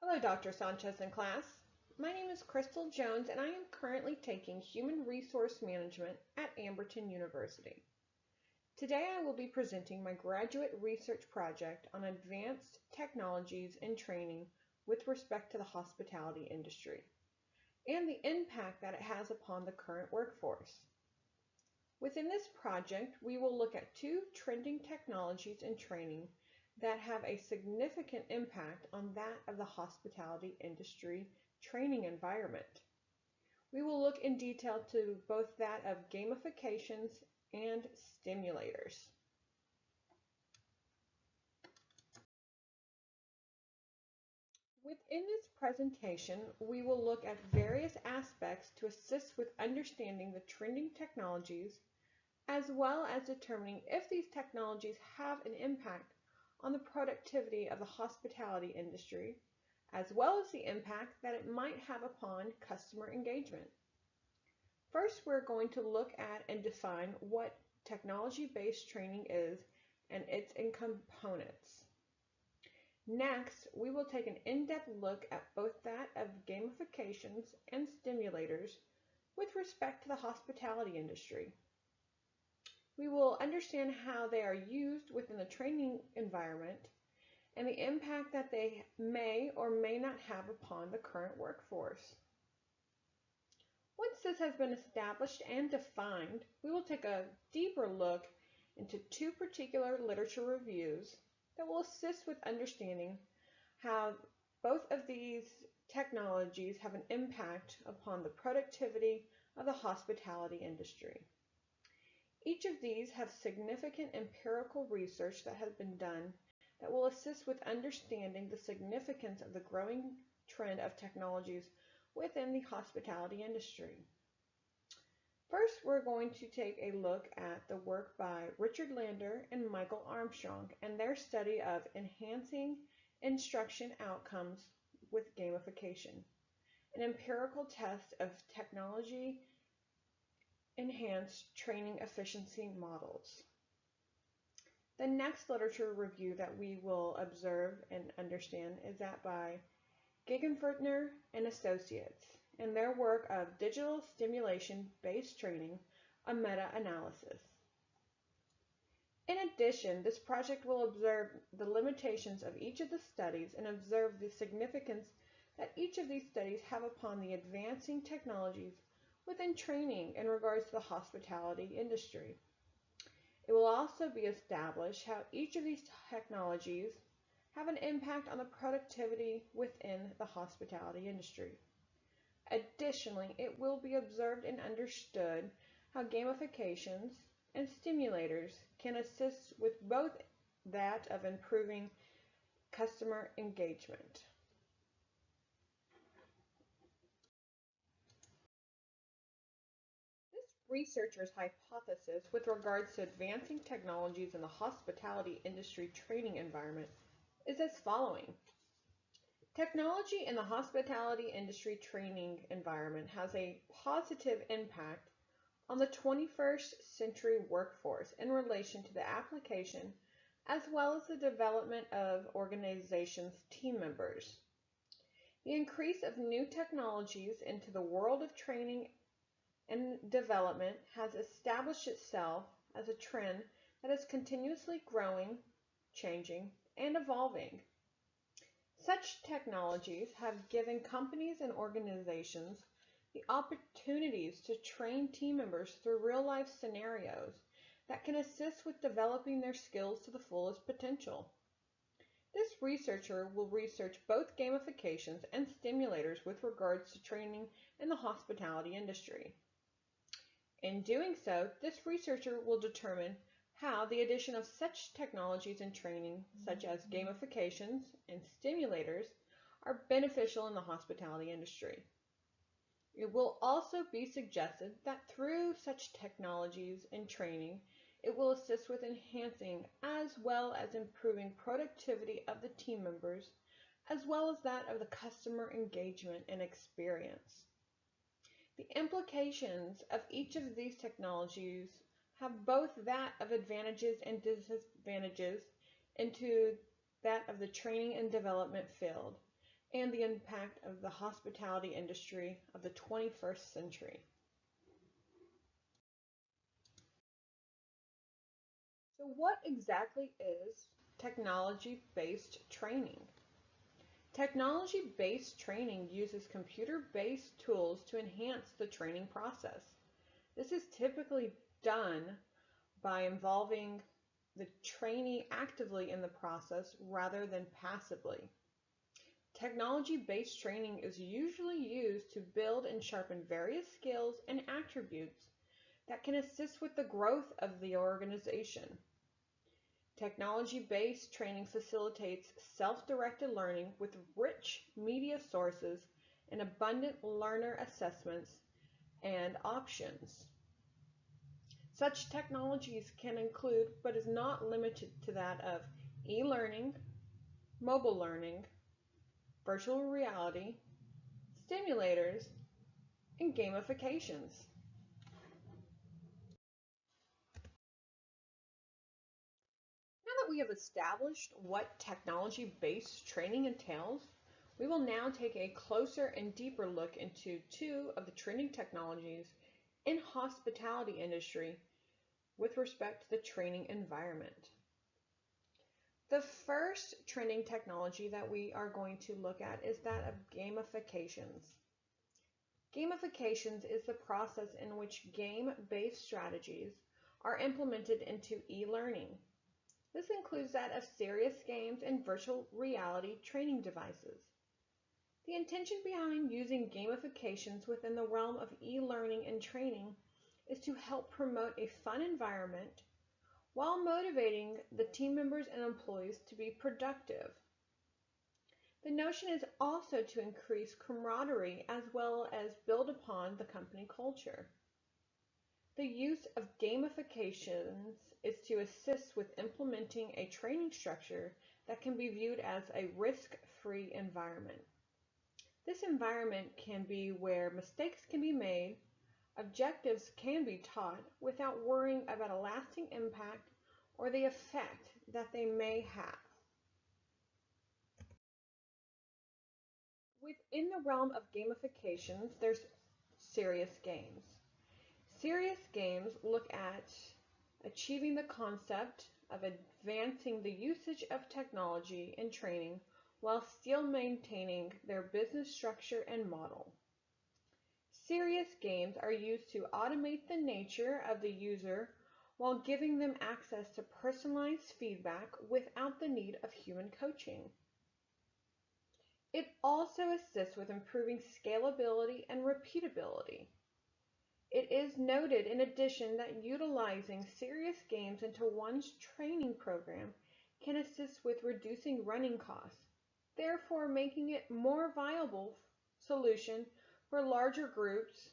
Hello, Dr. Sanchez and class. My name is Krystal Jones, and I am currently taking Human Resource Management at Amberton University. Today I will be presenting my graduate research project on advanced technologies and training with respect to the hospitality industry and the impact that it has upon the current workforce. Within this project, we will look at two trending technologies and training that have a significant impact on that of the hospitality industry training environment. We will look in detail to both that of gamifications and stimulators. Within this presentation, we will look at various aspects to assist with understanding the trending technologies, as well as determining if these technologies have an impact on the productivity of the hospitality industry, as well as the impact that it might have upon customer engagement. First, we're going to look at and define what technology-based training is and its components. Next, we will take an in-depth look at both that of gamifications and stimulators with respect to the hospitality industry. We will understand how they are used within the training environment and the impact that they may or may not have upon the current workforce. Once this has been established and defined, we will take a deeper look into two particular literature reviews that will assist with understanding how both of these technologies have an impact upon the productivity of the hospitality industry. Each of these have significant empirical research that has been done that will assist with understanding the significance of the growing trend of technologies within the hospitality industry. First, we're going to take a look at the work by Richard Lander and Michael Armstrong and their study of enhancing instruction outcomes with gamification, an empirical test of technology enhanced training efficiency models. The next literature review that we will observe and understand is that by Gegenfertner and Associates and their work of digital stimulation-based training, a meta-analysis. In addition, this project will observe the limitations of each of the studies and observe the significance that each of these studies have upon the advancing technologies within training in regards to the hospitality industry. It will also be established how each of these technologies have an impact on the productivity within the hospitality industry. Additionally, it will be observed and understood how gamifications and stimulators can assist with both that of improving customer engagement. Researchers' hypothesis with regards to advancing technologies in the hospitality industry training environment is as following. Technology in the hospitality industry training environment has a positive impact on the 21st century workforce in relation to the application as well as the development of organizations' team members. The increase of new technologies into the world of training and development has established itself as a trend that is continuously growing, changing, and evolving. Such technologies have given companies and organizations the opportunities to train team members through real-life scenarios that can assist with developing their skills to the fullest potential. This researcher will research both gamifications and stimulators with regards to training in the hospitality industry. In doing so, this researcher will determine how the addition of such technologies in training, such as gamifications and stimulators, are beneficial in the hospitality industry. It will also be suggested that through such technologies in training, it will assist with enhancing as well as improving productivity of the team members, as well as that of the customer engagement and experience. The implications of each of these technologies have both that of advantages and disadvantages into that of the training and development field, and the impact of the hospitality industry of the 21st century. So what exactly is technology-based training? Technology-based training uses computer-based tools to enhance the training process. This is typically done by involving the trainee actively in the process rather than passively. Technology-based training is usually used to build and sharpen various skills and attributes that can assist with the growth of the organization. Technology-based training facilitates self-directed learning with rich media sources and abundant learner assessments and options. Such technologies can include, but is not limited to, that of e-learning, mobile learning, virtual reality, stimulators, and gamifications. Now that we have established what technology-based training entails, we will now take a closer and deeper look into two of the training technologies in hospitality industry with respect to the training environment. The first training technology that we are going to look at is that of gamifications. Gamifications is the process in which game-based strategies are implemented into e-learning. This includes that of serious games and virtual reality training devices. The intention behind using gamifications within the realm of e-learning and training is to help promote a fun environment while motivating the team members and employees to be productive. The notion is also to increase camaraderie as well as build upon the company culture. The use of gamifications is to assist with implementing a training structure that can be viewed as a risk-free environment. This environment can be where mistakes can be made, objectives can be taught without worrying about a lasting impact or the effect that they may have. Within the realm of gamifications, there's serious games. Serious games look at achieving the concept of advancing the usage of technology in training while still maintaining their business structure and model. Serious games are used to automate the nature of the user while giving them access to personalized feedback without the need of human coaching. It also assists with improving scalability and repeatability. It is noted in addition that utilizing serious games into one's training program can assist with reducing running costs, therefore making it a more viable solution for larger groups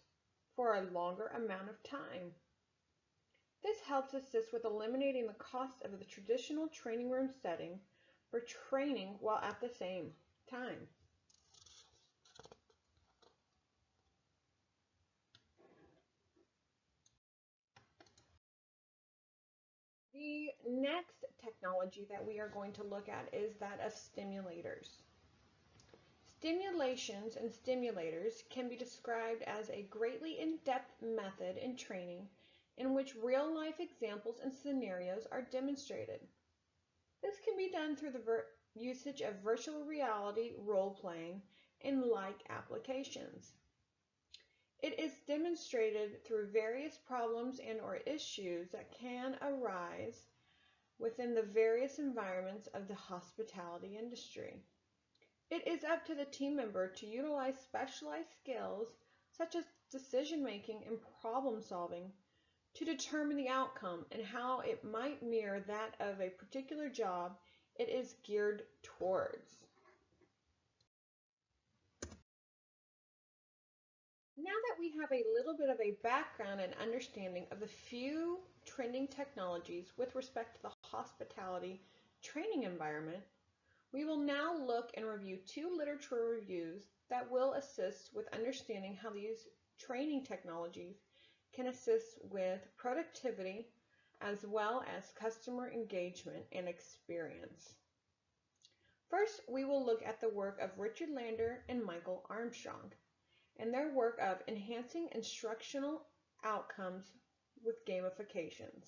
for a longer amount of time. This helps assist with eliminating the cost of the traditional training room setting for training while at the same time. The next technology that we are going to look at is that of stimulators. Stimulations and stimulators can be described as a greatly in-depth method in training in which real-life examples and scenarios are demonstrated. This can be done through the usage of virtual reality, role-playing, and like applications. It is demonstrated through various problems and or issues that can arise within the various environments of the hospitality industry. It is up to the team member to utilize specialized skills such as decision-making and problem-solving to determine the outcome and how it might mirror that of a particular job it is geared towards. Now that we have a little bit of a background and understanding of the few trending technologies with respect to the hospitality training environment, we will now look and review two literature reviews that will assist with understanding how these training technologies can assist with productivity as well as customer engagement and experience. First, we will look at the work of Richard Lander and Michael Armstrong and their work of enhancing instructional outcomes with gamifications,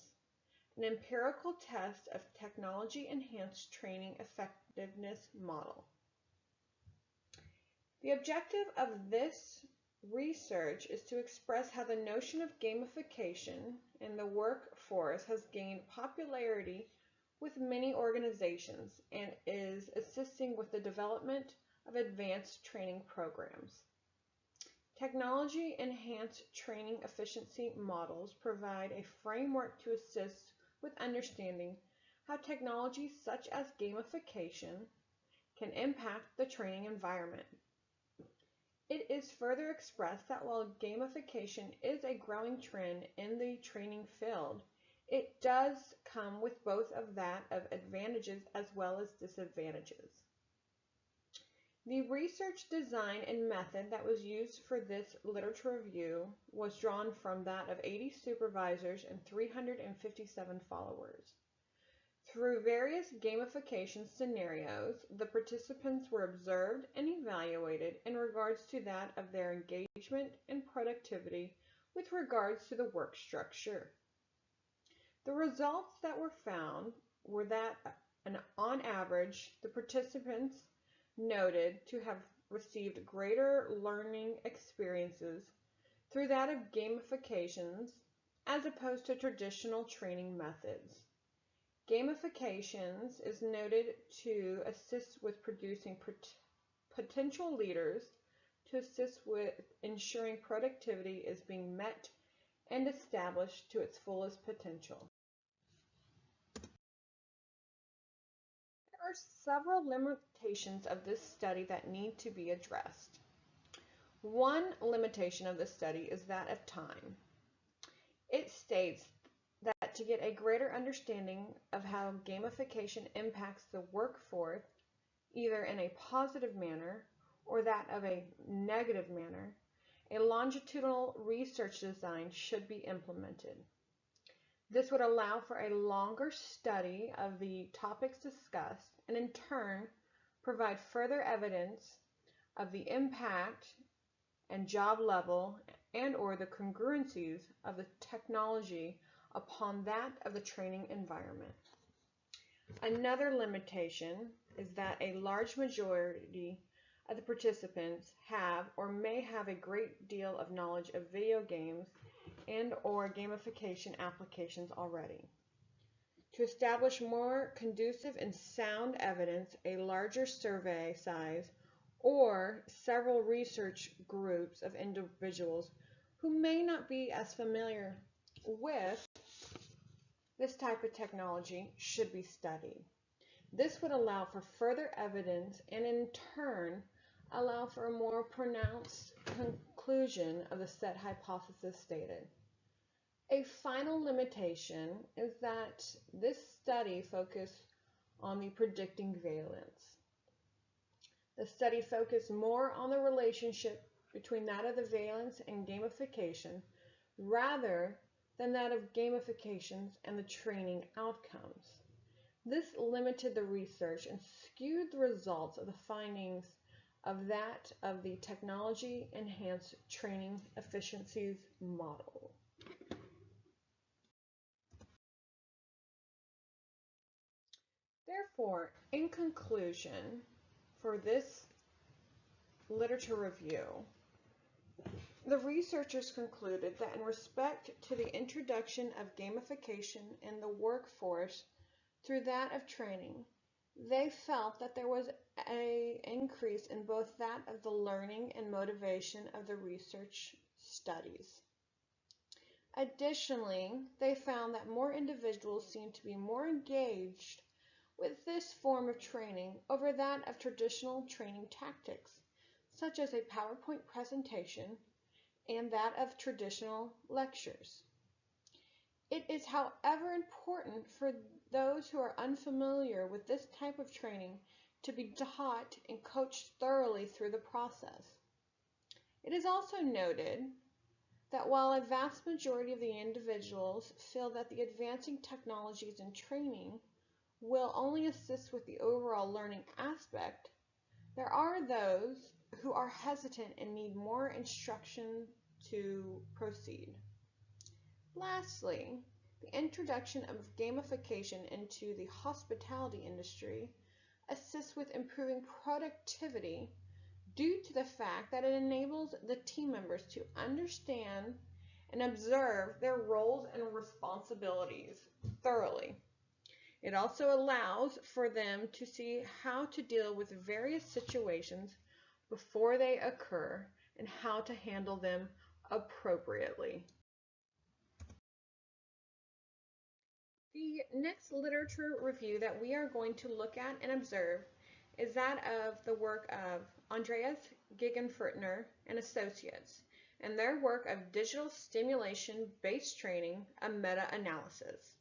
an empirical test of technology-enhanced training effectiveness model. The objective of this research is to express how the notion of gamification in the workforce has gained popularity with many organizations and is assisting with the development of advanced training programs. Technology-enhanced training efficiency models provide a framework to assist with understanding how technologies such as gamification can impact the training environment. It is further expressed that while gamification is a growing trend in the training field, it does come with both of that of advantages as well as disadvantages. The research design and method that was used for this literature review was drawn from that of 80 supervisors and 357 followers. Through various gamification scenarios, the participants were observed and evaluated in regards to that of their engagement and productivity with regards to the work structure. The results that were found were that, on average, the participants noted to have received greater learning experiences through that of gamifications as opposed to traditional training methods. Gamifications is noted to assist with producing potential leaders, to assist with ensuring productivity is being met and established to its fullest potential. There are several limitations of this study that need to be addressed. One limitation of this study is that of time. It states that to get a greater understanding of how gamification impacts the workforce, either in a positive manner or that of a negative manner, a longitudinal research design should be implemented. This would allow for a longer study of the topics discussed and in turn provide further evidence of the impact and job level and/or the congruencies of the technology upon that of the training environment. Another limitation is that a large majority of the participants have or may have a great deal of knowledge of video games and/or gamification applications already. To establish more conducive and sound evidence, a larger survey size or several research groups of individuals who may not be as familiar with this type of technology should be studied. This would allow for further evidence and in turn allow for a more pronounced conclusion of the set hypothesis stated. A final limitation is that this study focused on the predicting valence. The study focused more on the relationship between that of the valence and gamification rather than that of gamifications and the training outcomes. This limited the research and skewed the results of the findings of that of the technology-enhanced training efficiencies model. Therefore, in conclusion, for this literature review, the researchers concluded that in respect to the introduction of gamification in the workforce through that of training, they felt that there was an increase in both that of the learning and motivation of the research studies. Additionally, they found that more individuals seemed to be more engaged with this form of training over that of traditional training tactics, such as a PowerPoint presentation and that of traditional lectures. It is, however, important for those who are unfamiliar with this type of training to be taught and coached thoroughly through the process. It is also noted that while a vast majority of the individuals feel that the advancing technologies in training will only assist with the overall learning aspect, there are those who are hesitant and need more instruction to proceed. Lastly, the introduction of gamification into the hospitality industry assists with improving productivity due to the fact that it enables the team members to understand and observe their roles and responsibilities thoroughly. It also allows for them to see how to deal with various situations before they occur and how to handle them appropriately. The next literature review that we are going to look at and observe is that of the work of Andreas Gegenfurtner and Associates and their work of digital stimulation-based training, a meta-analysis.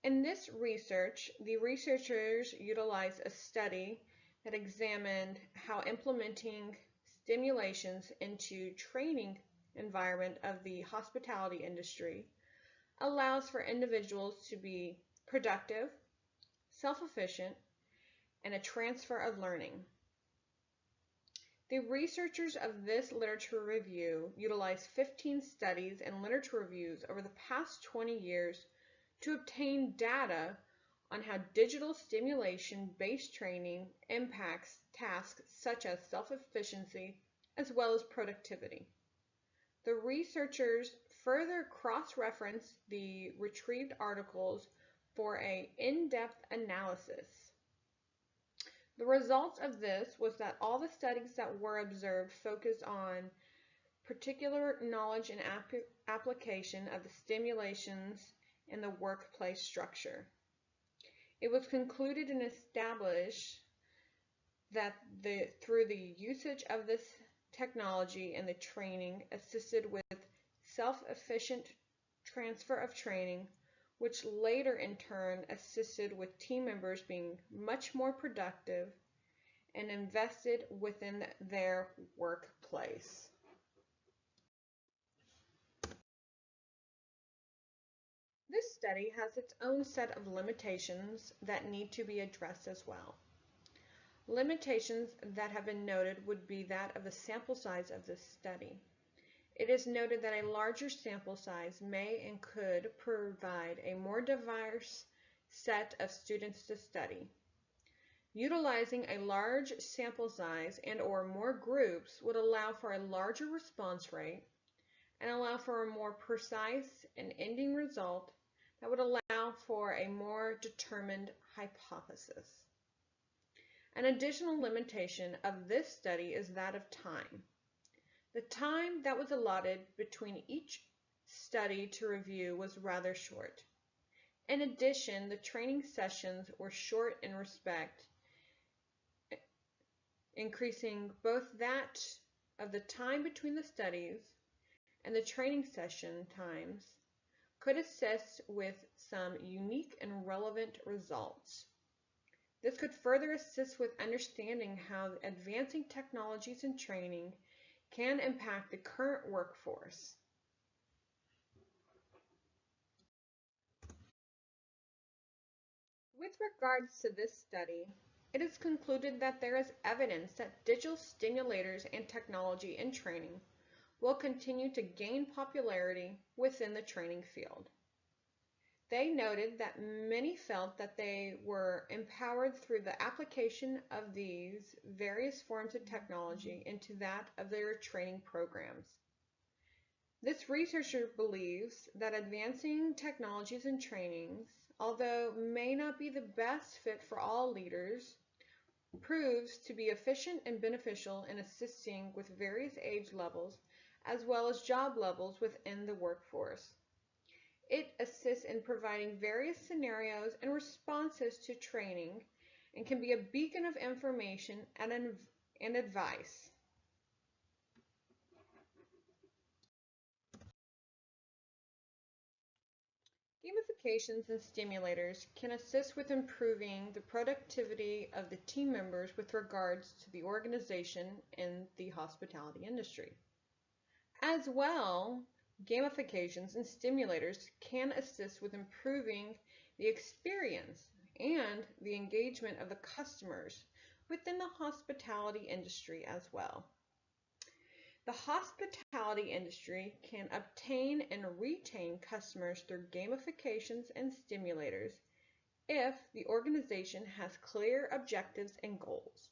In this research, the researchers utilized a study that examined how implementing stimulations into training environment of the hospitality industry allows for individuals to be productive, self-efficient, and a transfer of learning. The researchers of this literature review utilized 15 studies and literature reviews over the past 20 years to obtain data on how digital stimulation-based training impacts tasks such as self-efficiency as well as productivity. The researchers further cross-referenced the retrieved articles for an in-depth analysis. The results of this was that all the studies that were observed focused on particular knowledge and application of the stimulations in the workplace structure. It was concluded and established that through the usage of this technology and the training assisted with self-efficient transfer of training, which later in turn assisted with team members being much more productive and invested within their workplace. This study has its own set of limitations that need to be addressed as well. Limitations that have been noted would be that of the sample size of this study. It is noted that a larger sample size may and could provide a more diverse set of students to study. Utilizing a large sample size and/or more groups would allow for a larger response rate and allow for a more precise and ending result that would allow for a more determined hypothesis. An additional limitation of this study is that of time. The time that was allotted between each study to review was rather short. In addition, the training sessions were short in respect, increasing both that of the time between the studies and the training session times could assist with some unique and relevant results. This could further assist with understanding how advancing technologies in training can impact the current workforce. With regards to this study, it is concluded that there is evidence that digital stimulators and technology in training will continue to gain popularity within the training field. They noted that many felt that they were empowered through the application of these various forms of technology into that of their training programs. This researcher believes that advancing technologies and trainings, although may not be the best fit for all leaders, proves to be efficient and beneficial in assisting with various age levels as well as job levels within the workforce. It assists in providing various scenarios and responses to training and can be a beacon of information and advice. Gamifications and stimulators can assist with improving the productivity of the team members with regards to the organization in the hospitality industry. As well, gamifications and stimulators can assist with improving the experience, and the engagement of the customers within the hospitality industry as well. The hospitality industry can obtain and retain customers through gamifications and stimulators if the organization has clear objectives and goals.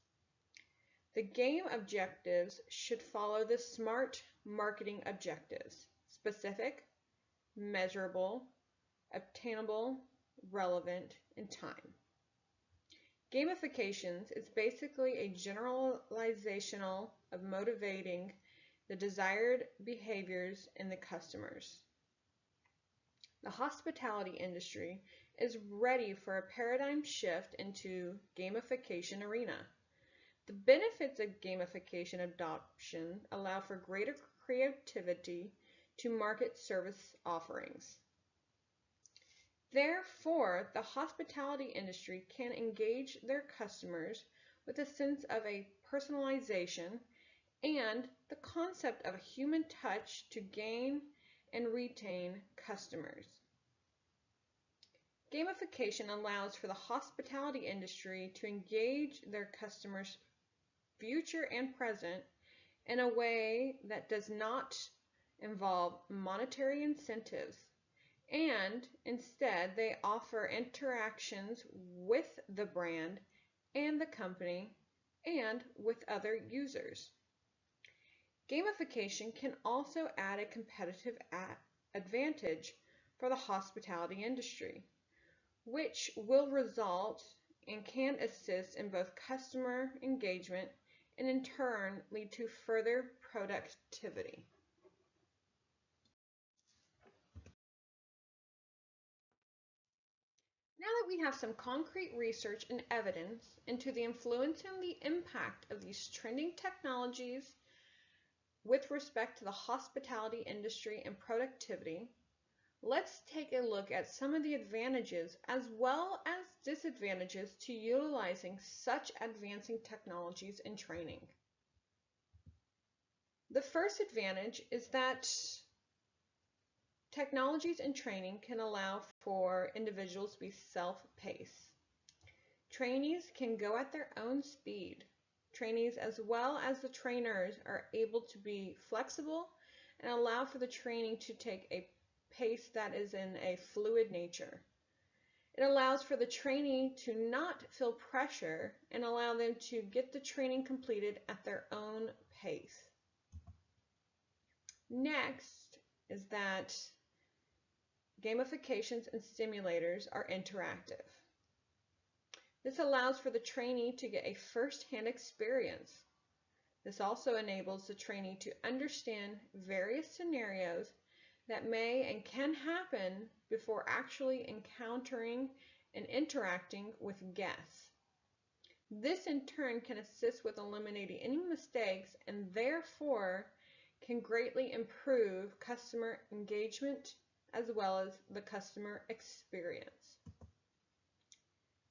The game objectives should follow the SMART marketing objectives: specific, measurable, obtainable, relevant, and time. Gamifications is basically a generalizational of motivating the desired behaviors in the customers. The hospitality industry is ready for a paradigm shift into gamification arena. The benefits of gamification adoption allow for greater creativity to market service offerings. Therefore, the hospitality industry can engage their customers with a sense of a personalization and the concept of a human touch to gain and retain customers. Gamification allows for the hospitality industry to engage their customers, future and present, in a way that does not involve monetary incentives, and instead they offer interactions with the brand and the company and with other users. Gamification can also add a competitive advantage for the hospitality industry, which will result and can assist in both customer engagement and in turn lead to further productivity. Now that we have some concrete research and evidence into the influence and the impact of these trending technologies with respect to the hospitality industry and productivity, let's take a look at some of the advantages as well as disadvantages to utilizing such advancing technologies in training. The first advantage is that technologies in training can allow for individuals to be self-paced. Trainees can go at their own speed. Trainees as well as the trainers are able to be flexible and allow for the training to take a pace that is in a fluid nature. It allows for the trainee to not feel pressure and allow them to get the training completed at their own pace. Next is that gamifications and stimulators are interactive. This allows for the trainee to get a first-hand experience. This also enables the trainee to understand various scenarios that may and can happen before actually encountering and interacting with guests. This in turn can assist with eliminating any mistakes and therefore can greatly improve customer engagement as well as the customer experience.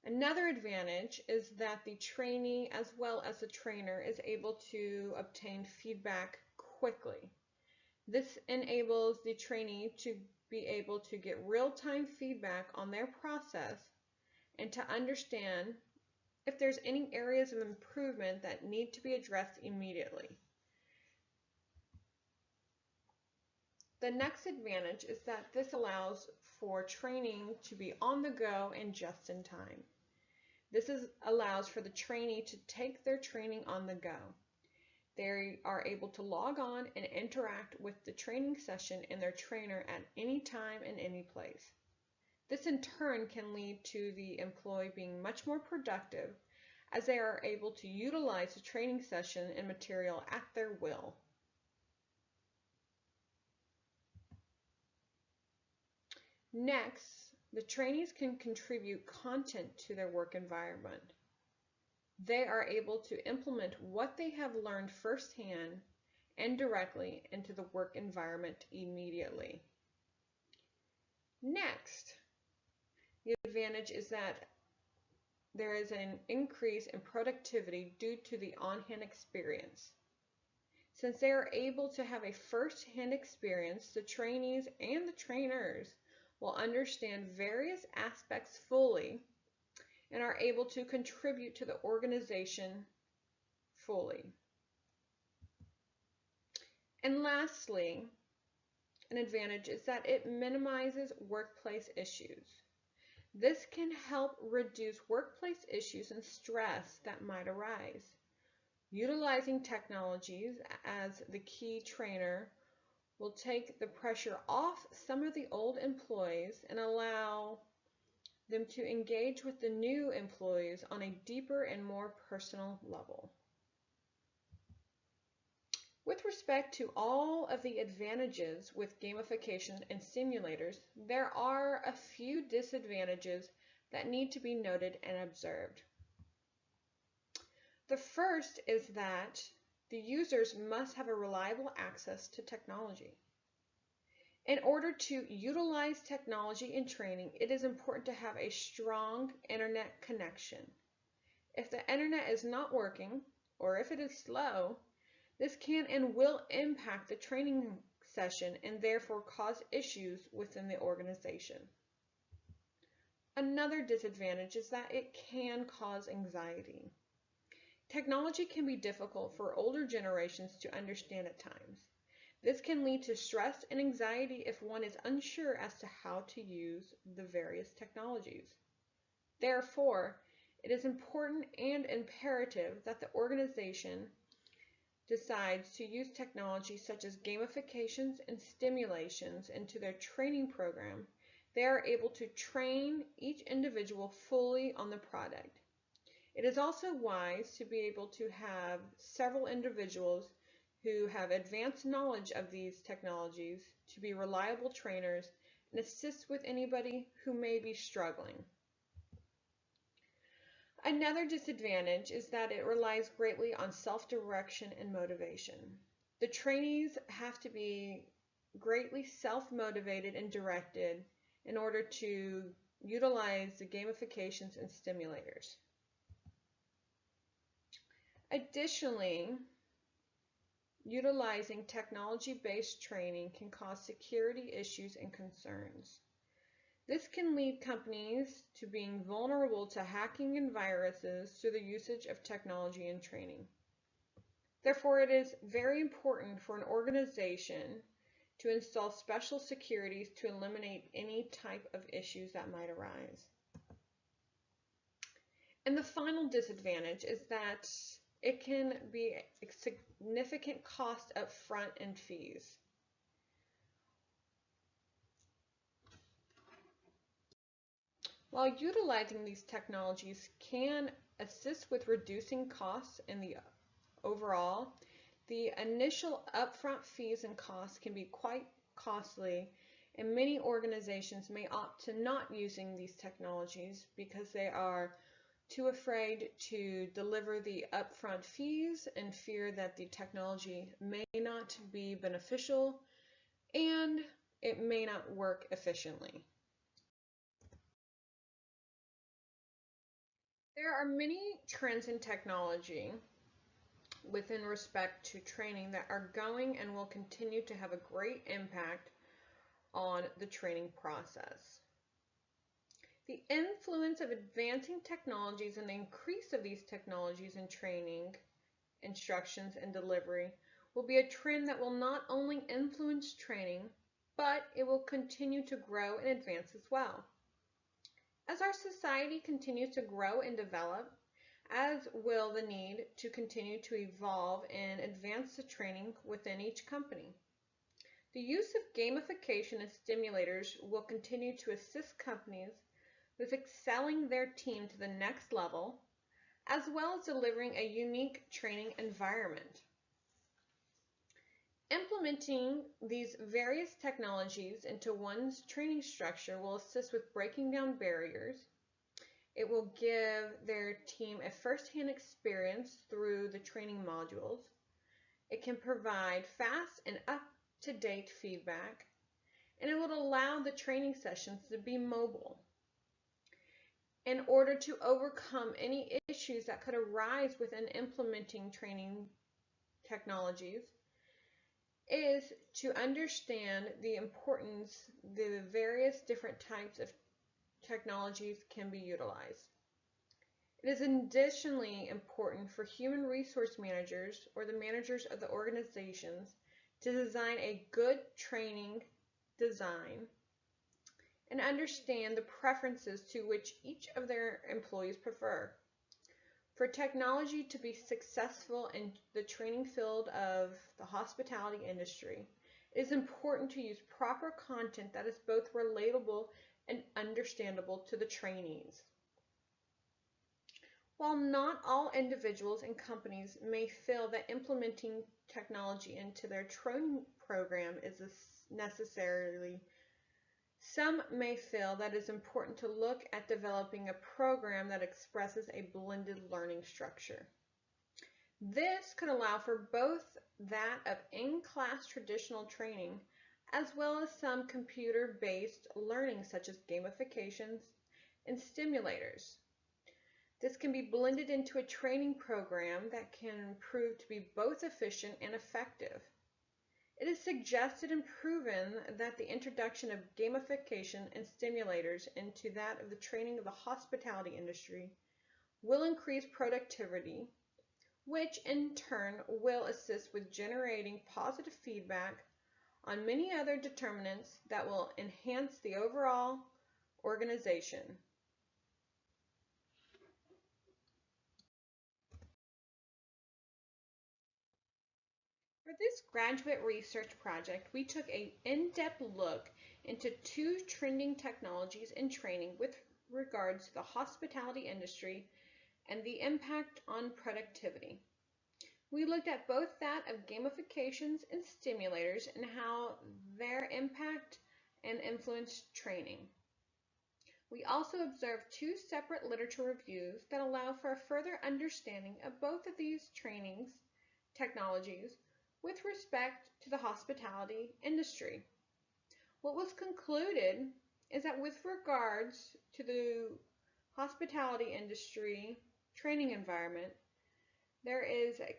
Another advantage is that the trainee as well as the trainer is able to obtain feedback quickly. This enables the trainee to be able to get real-time feedback on their process and to understand if there's any areas of improvement that need to be addressed immediately. The next advantage is that this allows for training to be on the go and just in time. This allows for the trainee to take their training on the go. They are able to log on and interact with the training session and their trainer at any time and any place. This in turn can lead to the employee being much more productive as they are able to utilize the training session and material at their will. Next, the trainees can contribute content to their work environment. They are able to implement what they have learned firsthand and directly into the work environment immediately. Next, the advantage is that there is an increase in productivity due to the on-hand experience. Since they are able to have a first-hand experience, the trainees and the trainers will understand various aspects fully and are able to contribute to the organization fully. And lastly, an advantage is that it minimizes workplace issues. This can help reduce workplace issues and stress that might arise. Utilizing technologies as the key trainer will take the pressure off some of the old employees and allow them to engage with the new employees on a deeper and more personal level. With respect to all of the advantages with gamification and simulators, there are a few disadvantages that need to be noted and observed. The first is that the users must have a reliable access to technology. In order to utilize technology in training, it is important to have a strong internet connection. If the internet is not working, or if it is slow, this can and will impact the training session and therefore cause issues within the organization. Another disadvantage is that it can cause anxiety. Technology can be difficult for older generations to understand at times. This can lead to stress and anxiety if one is unsure as to how to use the various technologies. Therefore, it is important and imperative that the organization decides to use technology such as gamifications and stimulations into their training program, they are able to train each individual fully on the product. It is also wise to be able to have several individuals who have advanced knowledge of these technologies to be reliable trainers and assist with anybody who may be struggling. Another disadvantage is that it relies greatly on self-direction and motivation. The trainees have to be greatly self-motivated and directed in order to utilize the gamifications and stimulators. Additionally, utilizing technology-based training can cause security issues and concerns. This can lead companies to being vulnerable to hacking and viruses through the usage of technology and training. Therefore, it is very important for an organization to install special securities to eliminate any type of issues that might arise. And the final disadvantage is that it can be a significant cost up front and fees. While utilizing these technologies can assist with reducing costs in the overall, the initial upfront fees and costs can be quite costly, and many organizations may opt to not using these technologies because they are too afraid to deliver the upfront fees and fear that the technology may not be beneficial and it may not work efficiently. There are many trends in technology within respect to training that are going and will continue to have a great impact on the training process. The influence of advancing technologies and the increase of these technologies in training, instructions, and delivery will be a trend that will not only influence training, but it will continue to grow and advance as well. As our society continues to grow and develop, as will the need to continue to evolve and advance the training within each company. The use of gamification and stimulators will continue to assist companies with excelling their team to the next level, as well as delivering a unique training environment. Implementing these various technologies into one's training structure will assist with breaking down barriers. It will give their team a first-hand experience through the training modules. It can provide fast and up-to-date feedback, and it would allow the training sessions to be mobile. In order to overcome any issues that could arise within implementing training technologies, is to understand the importance the various different types of technologies can be utilized. It is additionally important for human resource managers or the managers of the organizations to design a good training design and understand the preferences to which each of their employees prefer. For technology to be successful in the training field of the hospitality industry, it is important to use proper content that is both relatable and understandable to the trainees. While not all individuals and companies may feel that implementing technology into their training program is necessarily, some may feel that it is important to look at developing a program that expresses a blended learning structure. This could allow for both that of in-class traditional training as well as some computer-based learning such as gamifications and stimulators. This can be blended into a training program that can prove to be both efficient and effective. It is suggested and proven that the introduction of gamification and stimulators into that of the training of the hospitality industry will increase productivity, which in turn will assist with generating positive feedback on many other determinants that will enhance the overall organization. For this graduate research project, we took an in-depth look into two trending technologies in training with regards to the hospitality industry and the impact on productivity. We looked at both that of gamifications and stimulators and how their impact and influence training. We also observed two separate literature reviews that allow for a further understanding of both of these trainings technologies with respect to the hospitality industry. What was concluded is that with regards to the hospitality industry training environment, there is a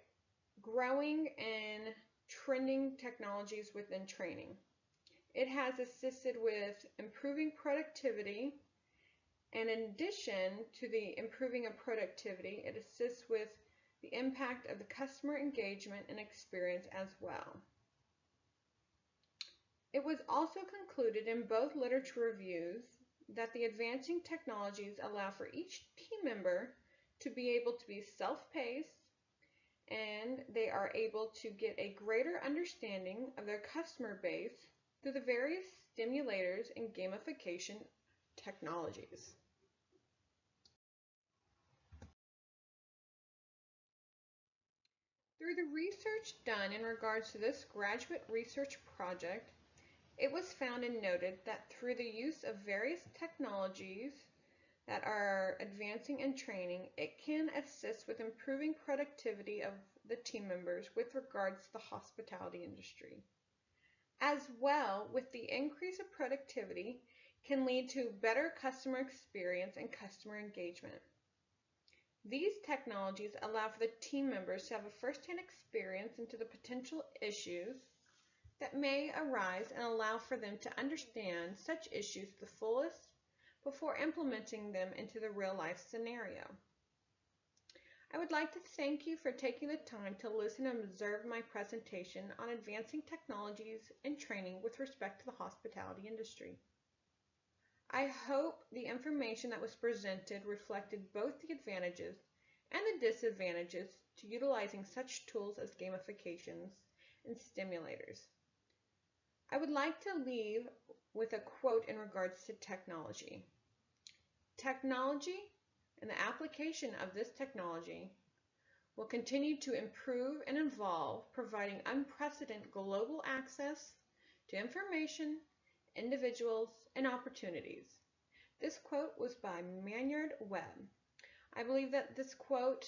growing and trending technologies within training. It has assisted with improving productivity, and in addition to the improving of productivity, it assists with the impact of the customer engagement and experience as well. It was also concluded in both literature reviews that the advancing technologies allow for each team member to be able to be self-paced, and they are able to get a greater understanding of their customer base through the various stimulators and gamification technologies. Through the research done in regards to this graduate research project, it was found and noted that through the use of various technologies that are advancing in training, it can assist with improving productivity of the team members with regards to the hospitality industry. As well, with the increase of productivity, can lead to better customer experience and customer engagement. These technologies allow for the team members to have a first-hand experience into the potential issues that may arise and allow for them to understand such issues to the fullest before implementing them into the real-life scenario. I would like to thank you for taking the time to listen and observe my presentation on advancing technologies and training with respect to the hospitality industry. I hope the information that was presented reflected both the advantages and the disadvantages to utilizing such tools as gamifications and stimulators. I would like to leave with a quote in regards to technology. Technology and the application of this technology will continue to improve and evolve, providing unprecedented global access to information, individuals, and opportunities. This quote was by Maynard Webb. I believe that this quote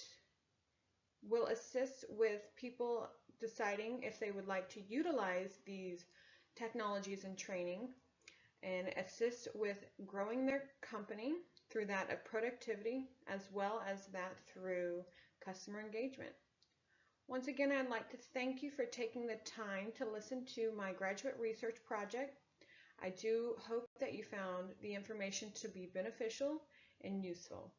will assist with people deciding if they would like to utilize these technologies in training and assist with growing their company through that of productivity as well as that through customer engagement. Once again, I'd like to thank you for taking the time to listen to my graduate research project. I do hope that you found the information to be beneficial and useful.